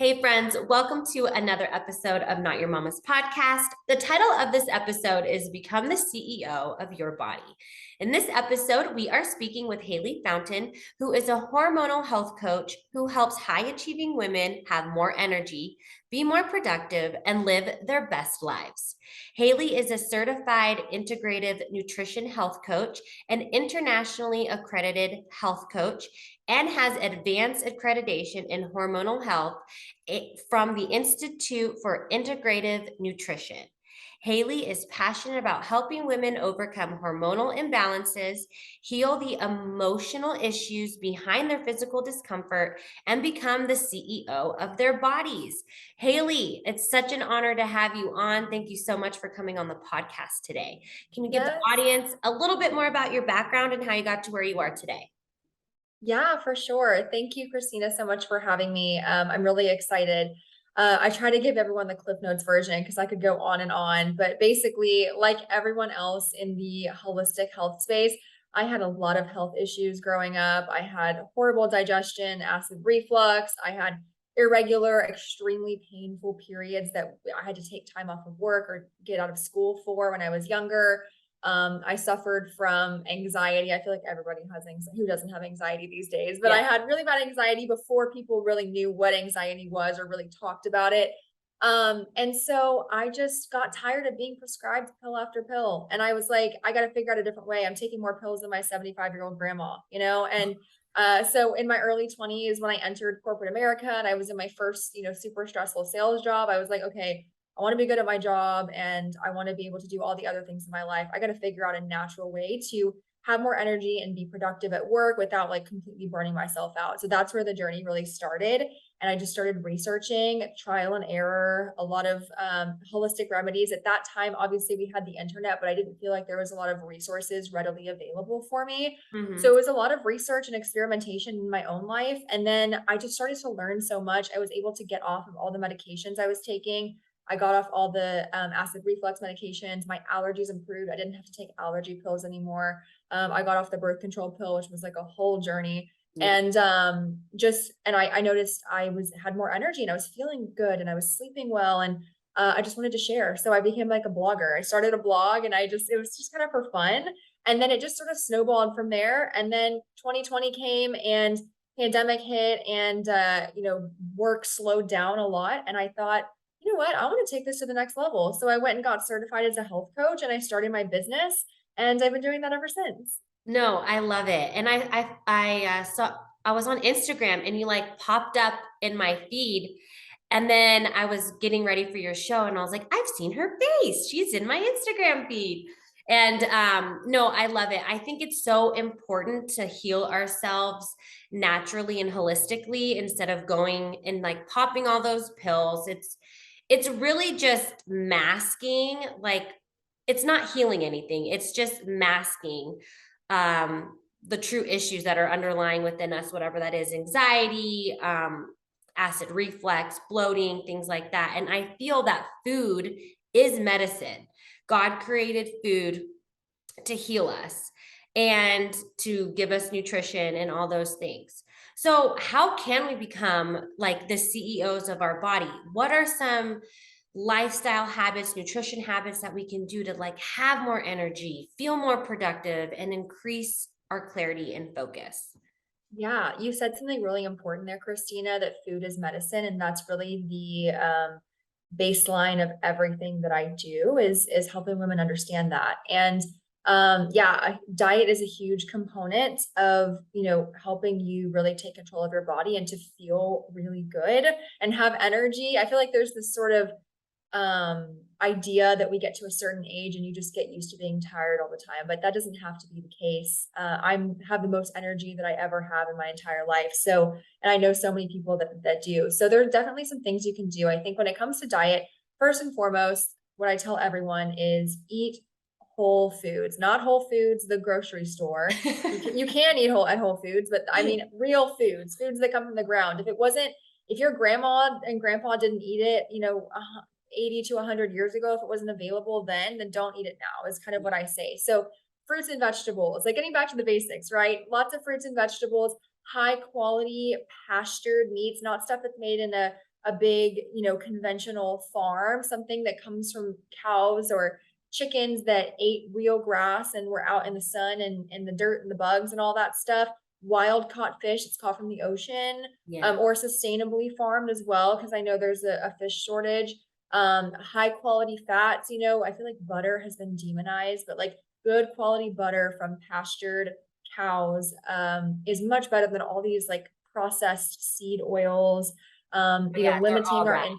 Hey, friends, welcome to another episode of Not Your Mama's Podcast. The title of this episode is Become the CEO of Your Body. In this episode, we are speaking with Haley Fountain, who is a hormonal health coach who helps high achieving women have more energy, be more productive, and live their best lives. Haley is a certified integrative nutrition health coach, an internationally accredited health coach, and has advanced accreditation in hormonal health from the Institute for Integrative Nutrition. Haley is passionate about helping women overcome hormonal imbalances, heal the emotional issues behind their physical discomfort, and become the CEO of their bodies. Haley, it's such an honor to have you on. Thank you so much for coming on the podcast today. Can you give the Yes. audience a little bit more about your background and how you got to where you are today? Yeah, for sure. Thank you, Christina, so much for having me. I'm really excited. I try to give everyone the Cliff Notes version because I could go on and on. But basically, like everyone else in the holistic health space, I had a lot of health issues growing up. I had horrible digestion, acid reflux. I had irregular, extremely painful periods that I had to take time off of work or get out of school for when I was younger. I suffered from anxiety. I feel like everybody has anxiety. Who doesn't have anxiety these days? But I Yeah. had really bad anxiety before people really knew what anxiety was or really talked about it. And so I just got tired of being prescribed pill after pill. And I was like, I got to figure out a different way. I'm taking more pills than my 75-year-old grandma, And so in my early 20s, when I entered corporate America and I was in my first, super stressful sales job, I was like, okay, I want to be good at my job and I want to be able to do all the other things in my life. I got to figure out a natural way to have more energy and be productive at work without like completely burning myself out. So that's where the journey really started. And I just started researching trial and error, a lot of holistic remedies. At that time, obviously, we had the internet, but I didn't feel like there was a lot of resources readily available for me. So Mhm. it was a lot of research and experimentation in my own life. And then I just started to learn so much. I was able to get off of all the medications I was taking. I got off all the acid reflux medications. My allergies improved. I didn't have to take allergy pills anymore. I got off the birth control pill, which was like a whole journey. Yeah. And I noticed had more energy and I was feeling good and I was sleeping well and I just wanted to share. So I became like a blogger. I started a blog and it was just kind of for fun. And then it just sort of snowballed from there. And then 2020 came and pandemic hit and work slowed down a lot. And I thought, you know what? I want to take this to the next level. So I went and got certified as a health coach and I started my business and I've been doing that ever since. No, I love it. And I saw I was on Instagram and you like popped up in my feed. And then I was getting ready for your show and I was like, I've seen her face. She's in my Instagram feed. And no, I love it. I think it's so important to heal ourselves naturally and holistically instead of going and like popping all those pills. It's really just masking, like it's not healing anything. It's just masking the true issues that are underlying within us, whatever that is, anxiety, acid reflux, bloating, things like that. And I feel that food is medicine. God created food to heal us and to give us nutrition and all those things. So, how can we become like the CEOs of our body? What are some lifestyle habits, nutrition habits that we can do to like have more energy, feel more productive, and increase our clarity and focus? Yeah, you said something really important there, Christina, that food is medicine, and that's really the baseline of everything that I do is helping women understand that. And yeah, diet is a huge component of helping you really take control of your body and to feel really good and have energy. I feel like there's this sort of idea that we get to a certain age and you just get used to being tired all the time, but that doesn't have to be the case. I'm have the most energy that I ever have in my entire life. So, and I know so many people that do. So there are definitely some things you can do. I think when it comes to diet, first and foremost, what I tell everyone is eat whole foods, not Whole Foods, the grocery store. You can eat whole at Whole Foods, but I mean real foods, foods that come from the ground. If your grandma and grandpa didn't eat it, 80 to 100 years ago, if it wasn't available then don't eat it now, is kind of what I say. So fruits and vegetables, like getting back to the basics, right? Lots of fruits and vegetables, high quality pastured meats, not stuff that's made in a a big, conventional farm, something that comes from cows or chickens that ate real grass and were out in the sun and the dirt and the bugs and all that stuff. Wild caught fish, it's caught from the ocean, Yeah. or sustainably farmed as well, because I know there's a fish shortage. High quality fats, I feel like butter has been demonized, but like good quality butter from pastured cows is much better than all these like processed seed oils, Yeah, they're limiting all our right.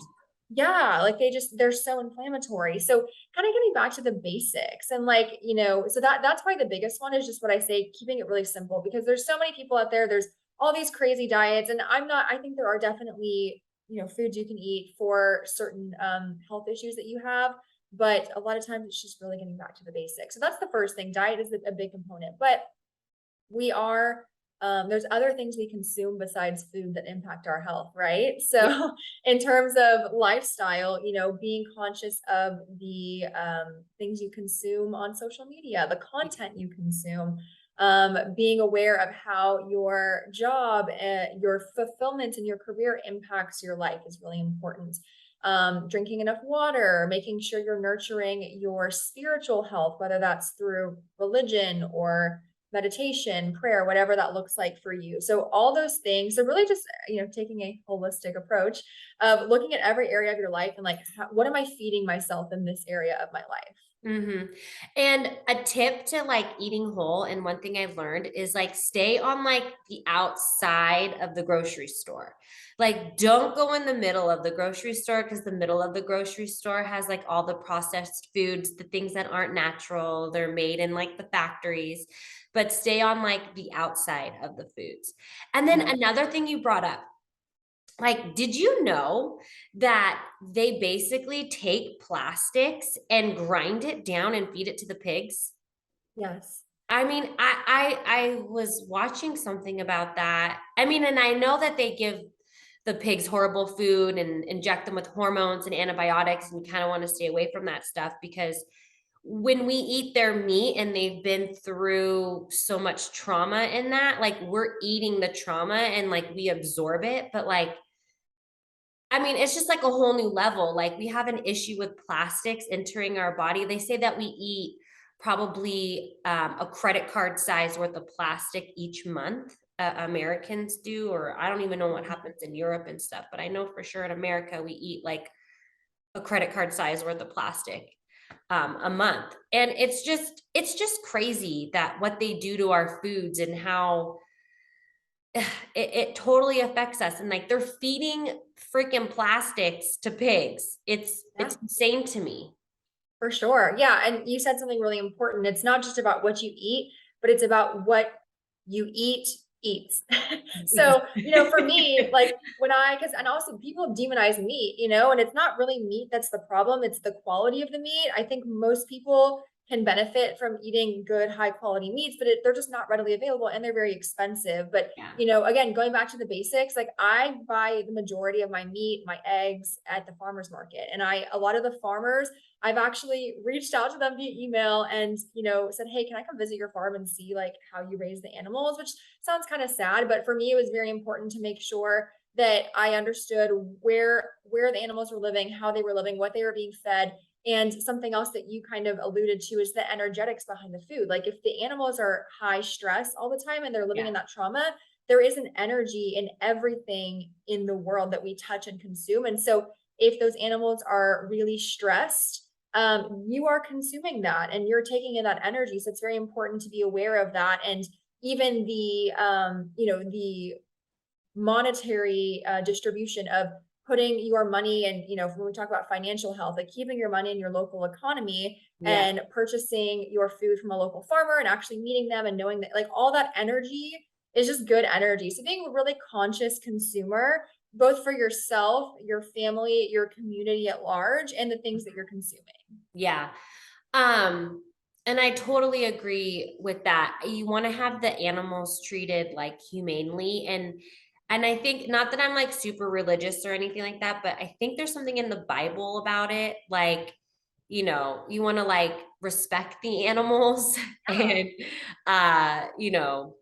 yeah, like they're so inflammatory. So kind of getting back to the basics and like, so that's probably the biggest one is just what I say, keeping it really simple, because there's so many people out there. There's all these crazy diets, and I think there are definitely, foods you can eat for certain health issues that you have. But a lot of times it's just really getting back to the basics. So that's the first thing. Diet is a big component, but we are there's other things we consume besides food that impact our health, right? Yeah. So in terms of lifestyle, being conscious of the things you consume on social media, the content you consume, being aware of how your job, your fulfillment in your career impacts your life is really important. Drinking enough water, making sure you're nurturing your spiritual health, whether that's through religion or meditation, prayer, whatever that looks like for you. So all those things are really just, taking a holistic approach of looking at every area of your life and like, what am I feeding myself in this area of my life? Mhm. And a tip to like eating whole, and one thing I've learned is like stay on like the outside of the grocery store. Like don't go in the middle of the grocery store, because the middle of the grocery store has like all the processed foods, the things that aren't natural, they're made in like the factories, but stay on like the outside of the foods. And then Yeah. another thing you brought up, like, did you know that they basically take plastics and grind it down and feed it to the pigs? Yes. I mean, I was watching something about that. I mean, and I know that they give the pigs horrible food and inject them with hormones and antibiotics, and you kind of want to stay away from that stuff, because when we eat their meat and they've been through so much trauma in that, like we're eating the trauma and like we absorb it, but like I mean, it's just like a whole new level. Like we have an issue with plastics entering our body. They say that we eat probably a credit card size worth of plastic each month. Americans do, or I don't even know what Mhm. happens in Europe and stuff, but I know for sure in America we eat like a credit card size worth of plastic a month. And it's just crazy that what they do to our foods and how it totally affects us, and like they're feeding freaking plastics to pigs. It's Yeah. insane to me. For sure. Yeah. And you said something really important. It's not just about what you eat, but it's about what you eat eats. So, for me, like and also people demonize meat, and it's not really meat that's the problem. It's the quality of the meat. I think most people can benefit from eating good, high quality meats, but they're just not readily available and they're very expensive. But, Yeah. again, going back to the basics, like I buy the majority of my meat, my eggs at the farmer's market. And a lot of the farmers, I've actually reached out to them via email and, said, "Hey, can I come visit your farm and see like how you raise the animals?" Which sounds kind of sad, but for me, it was very important to make sure that I understood where the animals were living, how they were living, what they were being fed. And something else that you kind of alluded to is the energetics behind the food. Like if the animals are high stress all the time and they're living Yeah. in that trauma, there is an energy in everything in the world that we touch and consume. And so if those animals are really stressed, you are consuming that and you're taking in that energy. So it's very important to be aware of that. And even the monetary distribution of putting your money and, when we talk about financial health, like keeping your money in your local economy Yeah. and purchasing your food from a local farmer and actually meeting them and knowing that like all that energy is just good energy. So being a really conscious consumer, both for yourself, your family, your community at large, and the things that you're consuming. Yeah. Um, and I totally agree with that. You want to have the animals treated like humanely, and I think, not that I'm like super religious or anything like that, but I think there's something in the Bible about it. Like, you want to like respect the animals Yeah. and you know,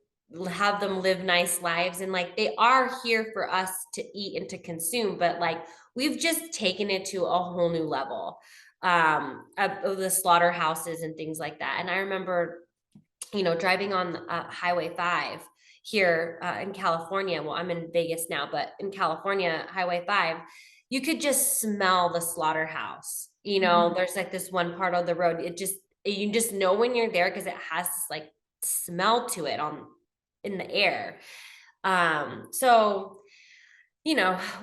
have them live nice lives, and like they are here for us to eat and to consume, but like we've just taken it to a whole new level of the slaughterhouses and things like that. And I remember, driving on Highway 5 here in California. Well, I'm in Vegas now, but in California, Highway 5, you could just smell the slaughterhouse. Mhm. There's like this one part of the road. You just know when you're there because it has this like smell to it on in the air. So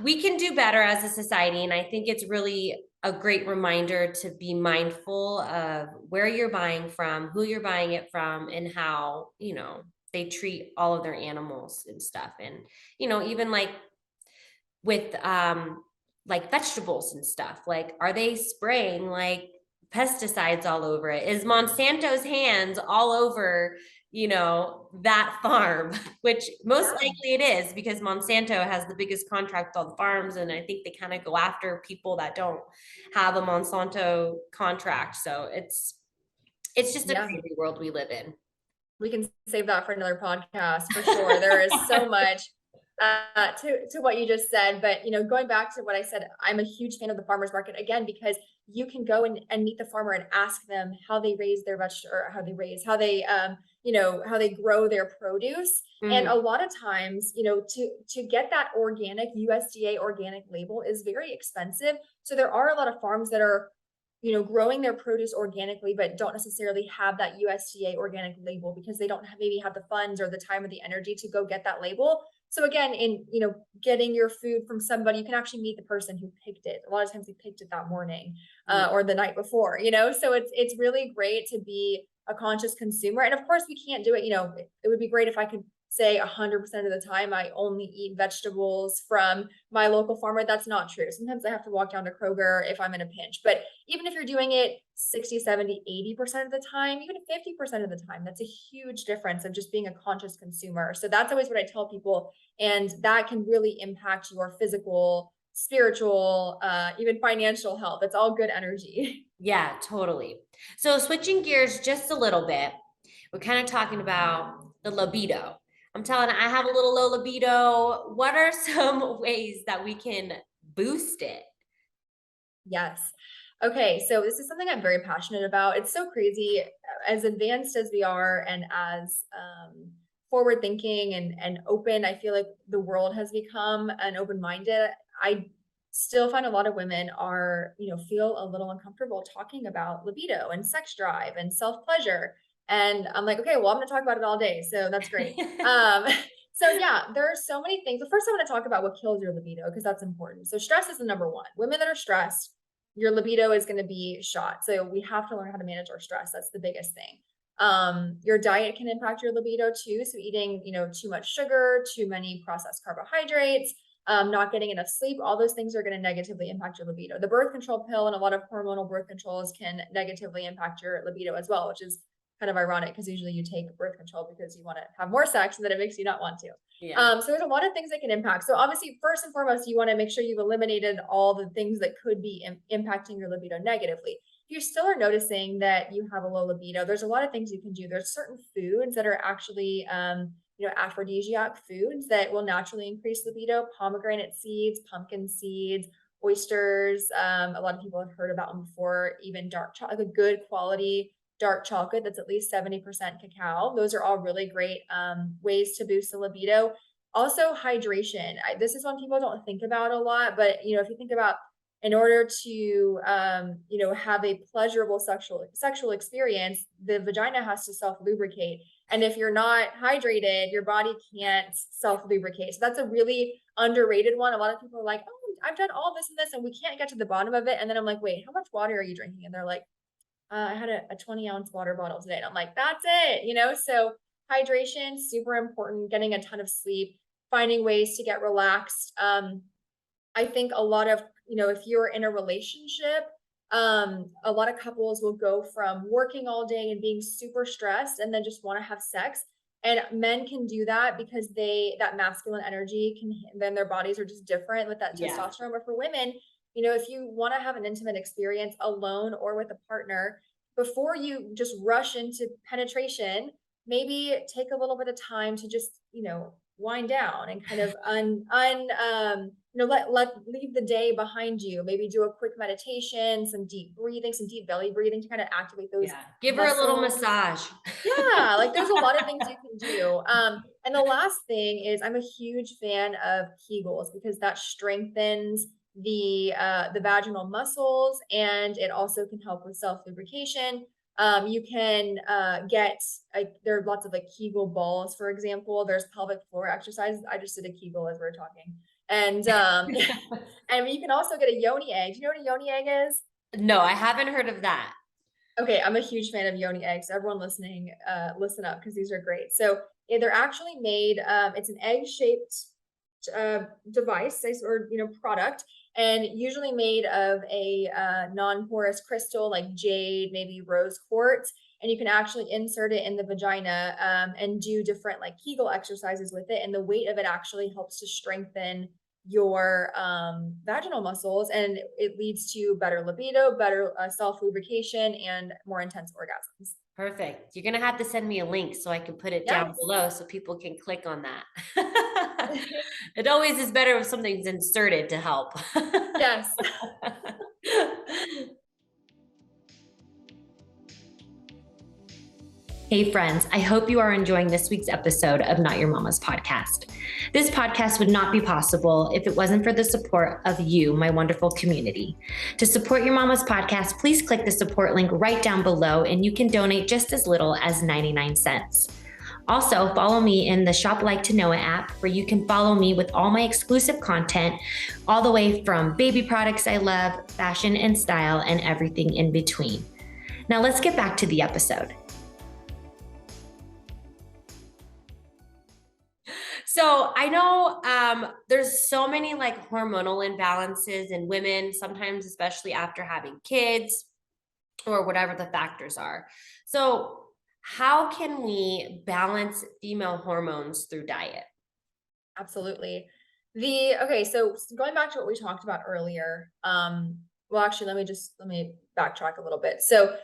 we can do better as a society. And I think it's really a great reminder to be mindful of where you're buying from, who you're buying it from, and how, they treat all of their animals and stuff. And, even with like vegetables and stuff, like are they spraying like pesticides all over it? Is Monsanto's hands all over that farm? Which most Yeah. likely it is, because Monsanto has the biggest contract with all the farms, and I think they kind of go after people that don't have a Monsanto contract. So it's just a Yeah. crazy world we live in. We can save that for another podcast for sure. There is so much to what you just said, but going back to what I said, I'm a huge fan of the farmers market again because you can go and meet the farmer and ask them how they raise their vegetable or how they grow their produce. And a Mhm. lot of times, to get that organic USDA organic label is very expensive. So there are a lot of farms that are growing their produce organically, but don't necessarily have that USDA organic label because they don't maybe have the funds or the time or the energy to go get that label. So again, in getting your food from somebody, you can actually meet the person who picked it. A lot of times they picked it that morning or the night before. So it's really great to be a conscious consumer. And of course, we can't do it. It would be great if I could say 100% of the time I only eat vegetables from my local farmer. That's not true. Sometimes I have to walk down to Kroger if I'm in a pinch. But even if you're doing it 60, 70, 80% of the time, even 50% of the time, that's a huge difference of just being a conscious consumer. So that's always what I tell people. And that can really impact your physical, spiritual, even financial health. It's all good energy. Yeah, totally. So switching gears just a little bit, we're kind of talking about the libido. I'm telling you, I have a little low libido. What are some ways that we can boost it? Yes. Okay, so this is something I'm very passionate about. It's so crazy, as advanced as we are, and as forward thinking and open. I feel like the world has become and open minded. I still find a lot of women are, feel a little uncomfortable talking about libido and sex drive and self pleasure. And I'm like, okay, well, I'm going to talk about it all day, so that's great. Um, So yeah, there are so many things. But first, I want to talk about what kills your libido because that's important. So stress is the number one. Women that are stressed, your libido is going to be shot. So we have to learn how to manage our stress. That's the biggest thing. Your diet can impact your libido too. So eating, too much sugar, too many processed carbohydrates, not getting enough sleep, all those things are going to negatively impact your libido. The birth control pill and a lot of hormonal birth controls can negatively impact your libido as well, which is kind of ironic because usually you take birth control because you want to have more sex and then it makes you not want to. Yeah. So there's a lot of things that can impact. So obviously, first and foremost, you want to make sure you've eliminated all the things that could be impacting your libido negatively. If you still are noticing that you have a low libido, there's a lot of things you can do. There's certain foods that are actually, aphrodisiac foods that will naturally increase libido. Pomegranate seeds, pumpkin seeds, oysters. A lot of people have heard about them before. Even dark chocolate, like a good quality dark chocolate that's at least 70% cacao. Those are all really great ways to boost the libido. Also, hydration. This is one people don't think about a lot, but if you think about in order to have a pleasurable sexual experience, the vagina has to self lubricate, and if you're not hydrated, your body can't self lubricate. So that's a really underrated one. A lot of people are like, "Oh, I've done all this and this, and we can't get to the bottom of it." And then I'm like, "Wait, how much water are you drinking?" And they're like, I had a 20-ounce water bottle today. And I'm like, that's it. So hydration, super important, getting a ton of sleep, finding ways to get relaxed. I think a lot of, if you're in a relationship, a lot of couples will go from working all day and being super stressed and then just want to have sex. And men can do that because that masculine energy then their bodies are just different with that Yeah. testosterone. But for women, if you want to have an intimate experience alone or with a partner, before you just rush into penetration, maybe take a little bit of time to just, wind down and kind of leave the day behind you. Maybe do a quick meditation, some deep breathing, some deep belly breathing to kind of activate those Yeah. Give her a little muscles. massage. Yeah, like there's a lot of things you can do. And the last thing is I'm a huge fan of Kegels because that strengthens the vaginal muscles and it also can help with self lubrication. You can get like there are lots of like Kegel balls, for example. There's pelvic floor exercises. I just did a Kegel as we are talking, and and you can also get a yoni egg. Do you know what a yoni egg is? No, I haven't heard of that. Okay, I'm a huge fan of yoni eggs. Everyone listening, listen up because these are great. So they're actually made. It's an egg-shaped device or product, and usually made of a non-porous crystal like jade, maybe rose quartz. And you can actually insert it in the vagina and do different like Kegel exercises with it. And the weight of it actually helps to strengthen your vaginal muscles, and it leads to better libido, better self lubrication, and more intense orgasms. Perfect. You're going to have to send me a link so I can put it down Yes. below so people can click on that. It always is better if something's inserted to help. Yes. Hey friends, I hope you are enjoying this week's episode of Not Your Mama's podcast. This podcast would not be possible if it wasn't for the support of you, my wonderful community. To support Your Mama's podcast, please click the support link right down below and you can donate just as little as 99 cents. Also, follow me in the Shop Like to Know It app where you can follow me with all my exclusive content, all the way from baby products I love, fashion and style, and everything in between. Now let's get back to the episode. So I know there's so many like hormonal imbalances in women, sometimes especially after having kids or whatever the factors are. So how can we balance female hormones through diet? Absolutely. Okay, so going back to what we talked about earlier, well, actually, let me backtrack a little bit. So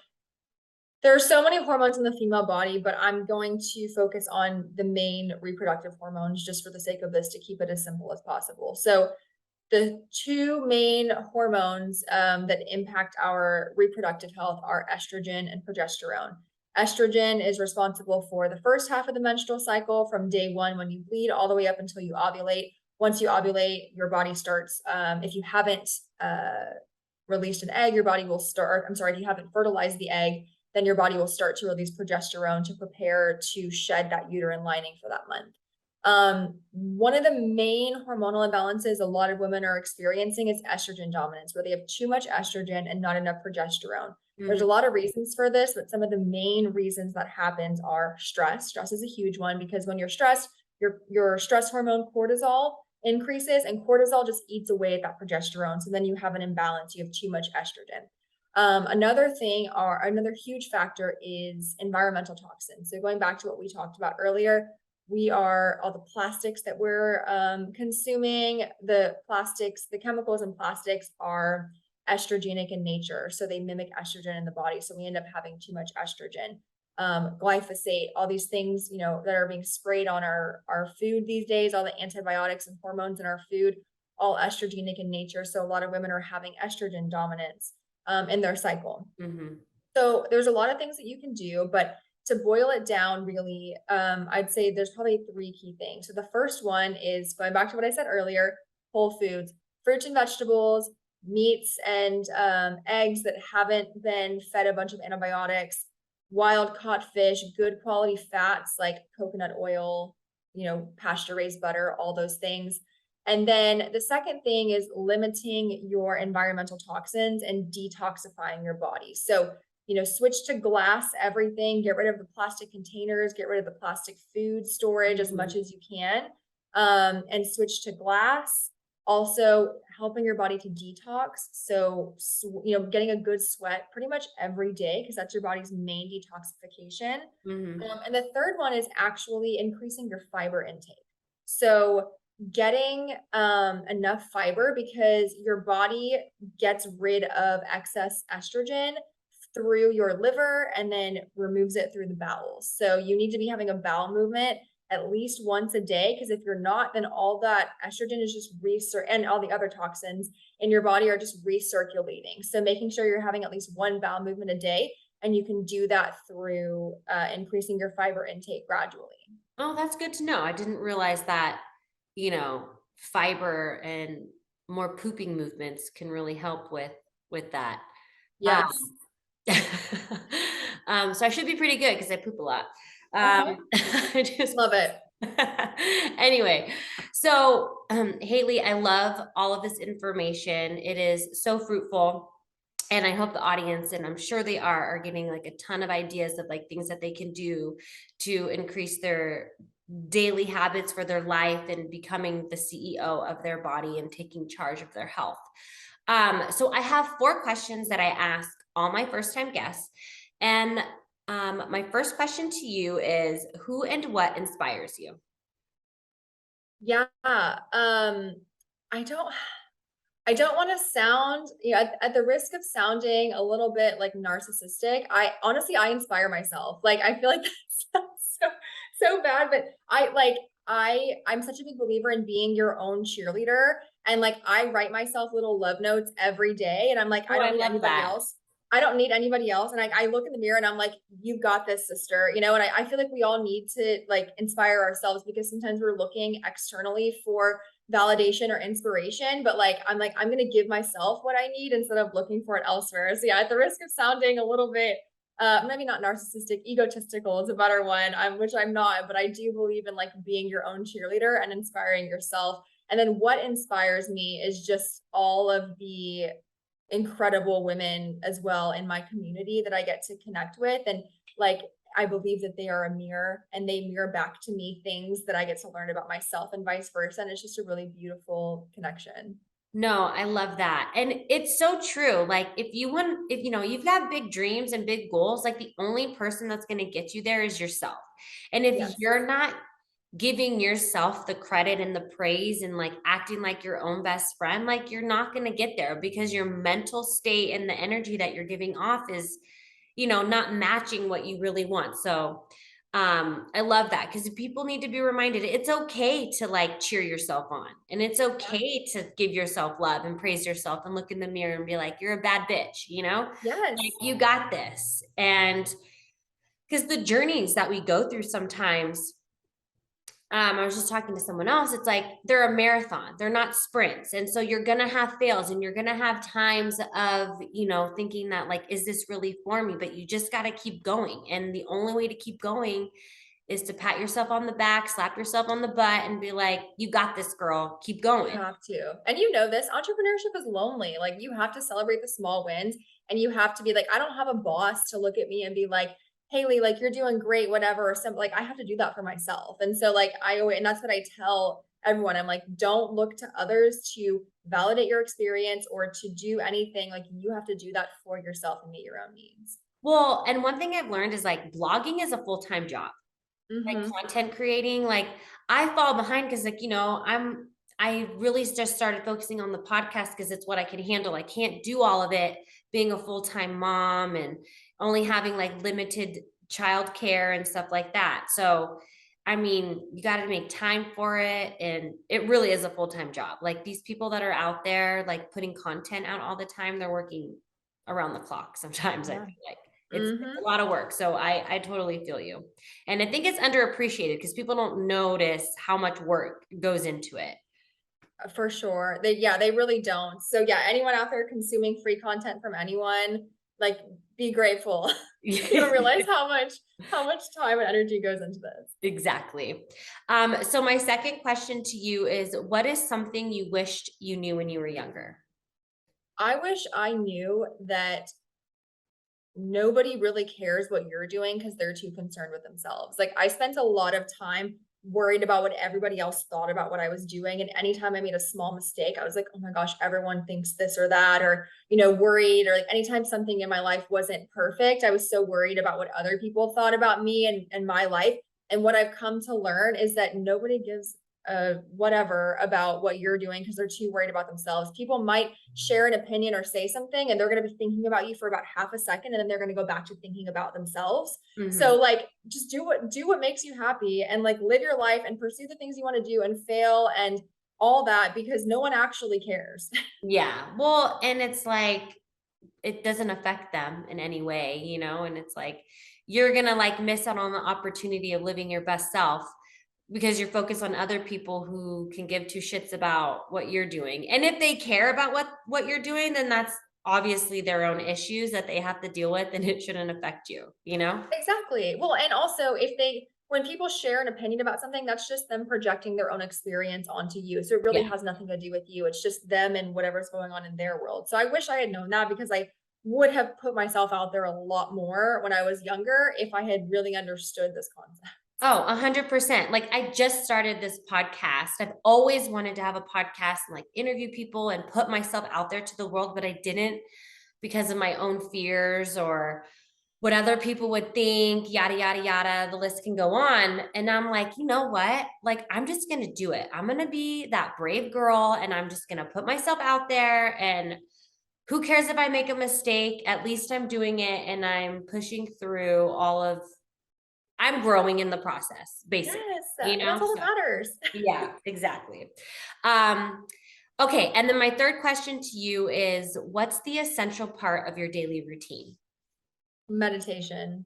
there are so many hormones in the female body, but I'm going to focus on the main reproductive hormones just for the sake of this to keep it as simple as possible. So the two main hormones that impact our reproductive health are estrogen and progesterone. Estrogen is responsible for the first half of the menstrual cycle from day one when you bleed all the way up until you ovulate. Once you ovulate, your body starts, if you haven't released an egg, your body will start, I'm sorry, if you haven't fertilized the egg, then your body will start to release progesterone to prepare to shed that uterine lining for that month. One of the main hormonal imbalances a lot of women are experiencing is estrogen dominance, where they have too much estrogen and not enough progesterone. There's a lot of reasons for this, but some of the main reasons that happens are stress. Stress is a huge one because when you're stressed, your stress hormone cortisol increases, and cortisol just eats away at that progesterone. So then you have an imbalance. You have too much estrogen. Another huge factor is environmental toxins. So going back to what we talked about earlier, all the plastics that we're consuming, the chemicals in plastics are estrogenic in nature. So they mimic estrogen in the body. So we end up having too much estrogen. Glyphosate, all these things, that are being sprayed on our food these days, all the antibiotics and hormones in our food, all estrogenic in nature. So a lot of women are having estrogen dominance in their cycle. Mm-hmm. So there's a lot of things that you can do, but to boil it down really, I'd say there's probably three key things. So the first one is going back to what I said earlier, whole foods, fruits and vegetables, meats and eggs that haven't been fed a bunch of antibiotics, wild caught fish, good quality fats like coconut oil, pasture raised butter, all those things. And then the second thing is limiting your environmental toxins and detoxifying your body. So, switch to glass everything, get rid of the plastic containers, get rid of the plastic food storage as much as you can, and switch to glass. Also helping your body to detox. So, getting a good sweat pretty much every day, because that's your body's main detoxification. And the third one is actually increasing your fiber intake. So getting enough fiber, because your body gets rid of excess estrogen through your liver and then removes it through the bowels. So you need to be having a bowel movement at least once a day, because if you're not, then all that estrogen is just and all the other toxins in your body are just recirculating. So making sure you're having at least one bowel movement a day, and you can do that through increasing your fiber intake gradually. Oh, that's good to know. I didn't realize that, fiber and more pooping movements can really help with that. Um, Yes. so I should be pretty good because I poop a lot. Okay. I just Love it. anyway, so Haley, I love all of this information. It is so fruitful. And I hope the audience, and I'm sure they are getting like a ton of ideas of like things that they can do to increase their daily habits for their life and becoming the CEO of their body and taking charge of their health. So I have 4 questions that I ask all my first time guests. And my first question to you is, who and what inspires you? Yeah. I don't I don't want to sound, at the risk of sounding a little bit like narcissistic. I honestly, I inspire myself. Like, I feel like that sounds so bad, but I'm such a big believer in being your own cheerleader. And like, I write myself little love notes every day. And I'm like, I Oh, don't I need love anybody that. else. I don't need anybody else. And I look in the mirror and I'm like, you got this, sister. And I feel like we all need to like inspire ourselves, because sometimes we're looking externally for validation or inspiration, but like I'm going to give myself what I need instead of looking for it elsewhere. So yeah, at the risk of sounding a little bit maybe not narcissistic, egotistical is a better one, which I'm not, but I do believe in like being your own cheerleader and inspiring yourself. And then what inspires me is just all of the incredible women as well in my community that I get to connect with. And like, I believe that they are a mirror, and they mirror back to me things that I get to learn about myself and vice versa. And it's just a really beautiful connection. No, I love that. And it's so true. Like if you've got big dreams and big goals, like the only person that's going to get you there is yourself. And if Yes. you're not giving yourself the credit and the praise and like acting like your own best friend, like you're not going to get there because your mental state and the energy that you're giving off is, not matching what you really want. So, I love that, because people need to be reminded it's okay to like cheer yourself on, and it's Yeah. okay to give yourself love and praise yourself and look in the mirror and be like, you're a bad bitch, like Yes. you got this. And because the journeys that we go through sometimes, I was just talking to someone else. It's like they're a marathon, they're not sprints. And so you're going to have fails, and you're going to have times of, thinking that, like, is this really for me? But you just got to keep going. And the only way to keep going is to pat yourself on the back, slap yourself on the butt, and be like, you got this, girl. Keep You going. have to. And this entrepreneurship is lonely. Like, you have to celebrate the small wins, and you have to be like, I don't have a boss to look at me and be like, Haley, like you're doing great, whatever. Or something. Like, I have to do that for myself. And so like and that's what I tell everyone. I'm like, don't look to others to validate your experience or to do anything. Like, you have to do that for yourself and meet your own needs. Well, and one thing I've learned is like blogging is a full-time job. Like Mm-hmm. content creating, like I fall behind because like, I really just started focusing on the podcast because it's what I can handle. I can't do all of it being a full-time mom and only having like limited childcare and stuff like that. So, I mean, you got to make time for it. And it really is a full-time job. Like these people that are out there, like putting content out all the time, they're working around the clock sometimes, I Yeah. feel like. It's a Mm-hmm. lot of work. So I totally feel you. And I think it's underappreciated because people don't notice how much work goes into it. For sure. They really don't. So yeah, anyone out there consuming free content from anyone, like, be grateful. You don't realize how much time and energy goes into this. Exactly. So my second question to you is, what is something you wished you knew when you were younger? I wish I knew that nobody really cares what you're doing because they're too concerned with themselves. Like, I spent a lot of time worried about what everybody else thought about what I was doing. And anytime I made a small mistake, I was like, oh my gosh, everyone thinks this or that, or, worried, or like anytime something in my life wasn't perfect, I was so worried about what other people thought about me and my life. And what I've come to learn is that nobody gives whatever about what you're doing because they're too worried about themselves. People might share an opinion or say something and they're going to be thinking about you for about half a second and then they're going to go back to thinking about themselves. Mhm. So like just do what makes you happy and like live your life and pursue the things you want to do and fail and all that because no one actually cares. Yeah. Well, and it's like it doesn't affect them in any way, and it's like you're gonna like miss out on the opportunity of living your best self because you're focused on other people who can give two shits about what you're doing. And if they care about what you're doing, then that's obviously their own issues that they have to deal with, and it shouldn't affect you. Exactly. Well, and also when people share an opinion about something, that's just them projecting their own experience onto you. So it really Yeah. has nothing to do with you. It's just them and whatever's going on in their world. So I wish I had known that because I would have put myself out there a lot more when I was younger if I had really understood this concept. Oh, 100%. Like I just started this podcast. I've always wanted to have a podcast and like interview people and put myself out there to the world, but I didn't because of my own fears or what other people would think, yada, yada, yada. The list can go on. And I'm like, you know what? Like, I'm just going to do it. I'm going to be that brave girl and I'm just going to put myself out there. And who cares if I make a mistake? At least I'm doing it and I'm pushing through I'm growing in the process, basically, Yes, that's all that So, matters. yeah, exactly. Um, okay. And then my third question to you is what's the essential part of your daily routine? Meditation.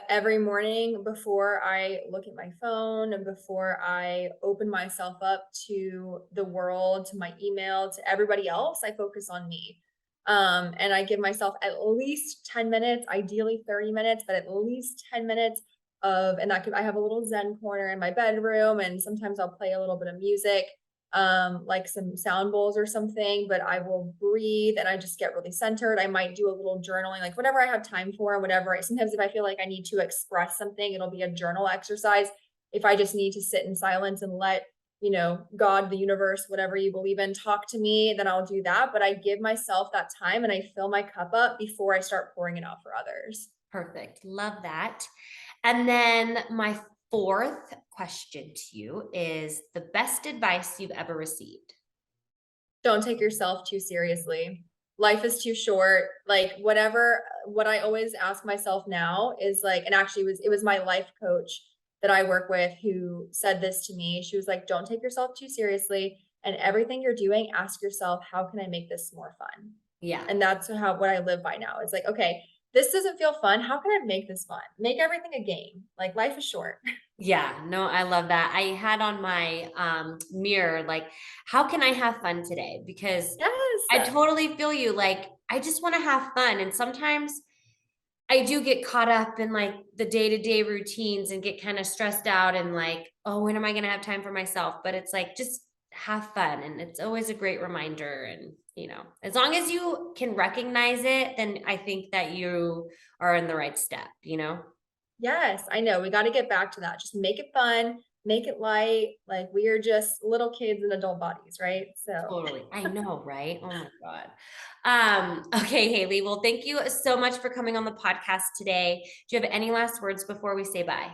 Every morning before I look at my phone and before I open myself up to the world, to my email, to everybody else, I focus on me. And I give myself at least 10 minutes, ideally 30 minutes, but at least 10 minutes and I have a little Zen corner in my bedroom, and sometimes I'll play a little bit of music, like some sound bowls or something, but I will breathe and I just get really centered. I might do a little journaling, like whatever I have time for, sometimes if I feel like I need to express something, it'll be a journal exercise. If I just need to sit in silence and let, God, the universe, whatever you believe in, talk to me, then I'll do that. But I give myself that time and I fill my cup up before I start pouring it out for others. Perfect. Love that. And then my fourth question to you is the best advice you've ever received. Don't take yourself too seriously. Life is too short. Like what I always ask myself now is like, and actually it was my life coach that I work with who said this to me. She was like, don't take yourself too seriously. And everything you're doing, ask yourself, how can I make this more fun? Yeah. And that's what I live by now. It's like, okay, this doesn't feel fun. How can I make this fun? Make everything a game. Like life is short. Yeah. No, I love that. I had on my mirror, like, how can I have fun today? Because I Yes. totally feel you. Like, I just want to have fun. And sometimes I do get caught up in like the day-to-day routines and get kind of stressed out and like, oh, when am I going to have time for myself? But it's like, just have fun. And it's always a great reminder. And, as long as you can recognize it, then I think that you are in the right step. Yes, I know. We got to get back to that. Just make it fun, make it light. Like we are just little kids in adult bodies, right? So, Totally. I know, right? Oh my God. Okay, Haley. Well, thank you so much for coming on the podcast today. Do you have any last words before we say bye?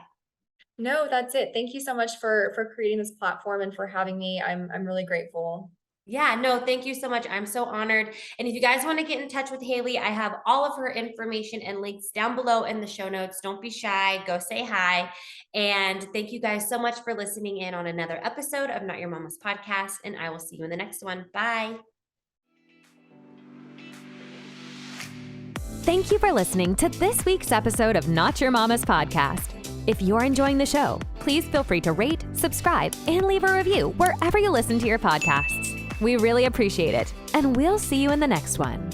no, that's it. Thank you so much for creating this platform and for having me. I'm really grateful. Yeah, no, thank you so much. I'm so honored. And if you guys want to get in touch with Haley, I have all of her information and links down below in the show notes. Don't be shy. Go say hi. And thank you guys so much for listening in on another episode of Not Your Mama's Podcast. And I will see you in the next one. Bye. Thank you for listening to this week's episode of Not Your Mama's Podcast. If you're enjoying the show, please feel free to rate, subscribe, and leave a review wherever you listen to your podcasts. We really appreciate it, and we'll see you in the next one.